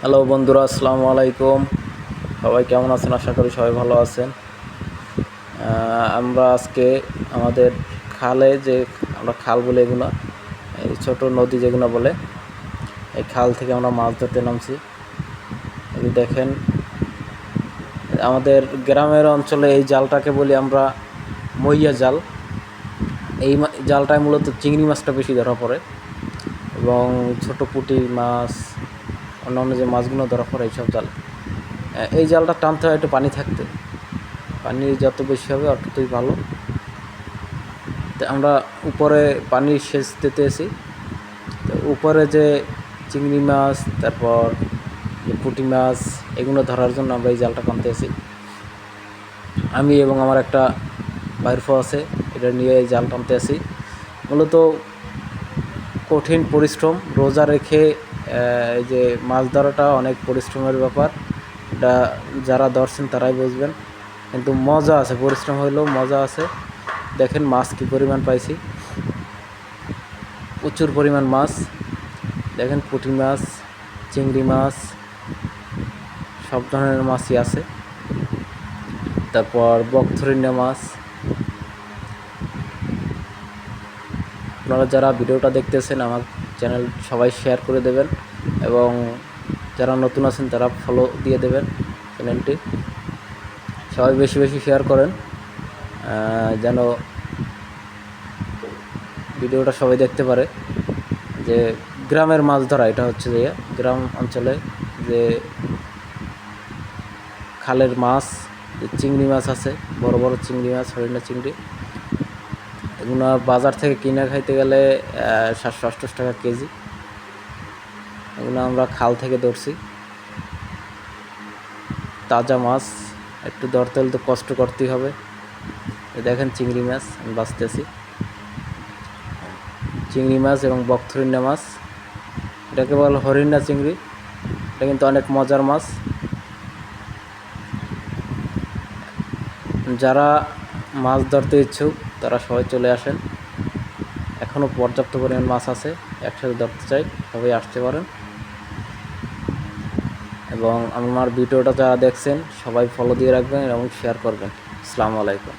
Hello বন্ধুরা, আসসালামু আলাইকুম। সবাই কেমন আছেন? আশা করি সবাই ভালো আছেন। আমরা আজকে আমাদের খালে, যে আমরা খাল বলে এগুলো, এই ছোট নদী যেগুলো বলে, এই খাল থেকে আমরা মাছ ধরতে নামছি। এই দেখেন, আমাদের গ্রামের অঞ্চলে এই জালটাকে বলি আমরা মইয়া জাল। এই জালটায় মূলত চিংড়ি মাছটা বেশি ধরা পড়ে এবং ছোট পুঁটি মাছ, অন্যান্য যে মাছগুলো ধরা পড়ে এইসব জাল। এই জালটা টানতে হয় একটু পানি থাকতে, পানি যত বেশি হবে অতটাই ভালো। তো আমরা উপরে পানির সেচ দিতেছি, তো উপরে যে চিংড়ি মাছ, তারপর যে পুঁটি মাছ, এগুলো ধরার জন্য আমরা এই জালটা টানতেছি। আমি এবং আমার একটা ভাইফো আছে, এটা নিয়ে এই জাল টানতে আসি। মূলত কঠিন পরিশ্রম, রোজা রেখে এই যে মাছ ধরাটা অনেক পরিশ্রমের ব্যাপার। এটা যারা ধরছেন তারাই বুঝবেন, কিন্তু মজা আছে, পরিশ্রম হইলেও মজা আছে। দেখেন মাছ কী পরিমাণ পাইছি, প্রচুর পরিমাণ মাছ। দেখেন পুঁটি মাছ, চিংড়ি মাছ, সব ধরনের মাছই আছে। তারপর বকথরিণা মাছ। আপনারা যারা ভিডিওটা দেখতেছেন আমার চ্যানেল সবাই শেয়ার করে দেবেন, এবং যারা নতুন আছেন তারা ফলো দিয়ে দেবেন চ্যানেলটি। সবাই বেশি বেশি শেয়ার করেন, যেন ভিডিওটা সবাই দেখতে পারে। যে গ্রামের মাছ ধরা, এটা হচ্ছে যে গ্রাম অঞ্চলে যে খালের মাছ, যে চিংড়ি মাছ আছে, বড় বড় চিংড়ি মাছ, হরিণা চিংড়ি, এগুলো বাজার থেকে কিনে খাইতে গেলে 780 টাকা কেজি। এগুলো আমরা খাল থেকে ধরছি, তাজা মাছ। একটু ধরতে হলে তো কষ্ট করতেই হবে। দেখেন চিংড়ি মাছ আমি বাছতেছি, চিংড়ি মাছ এবং বকথরিণা মাছ। এটাকে বলে হরিণা চিংড়ি। এটা কিন্তু অনেক মজার মাছ। যারা মাছ ধরতে ইচ্ছুক তারা সবাই চলে আসেন, এখনও পর্যাপ্ত পরিমাণ মাছ আছে, একসাথে ধরতে চাই, সবাই আসতে পারেন। এবং আমার ভিডিওটা যারা দেখছেন সবাই ফলো দিয়ে রাখবেন এবং শেয়ার করবেন। আসসালামু আলাইকুম।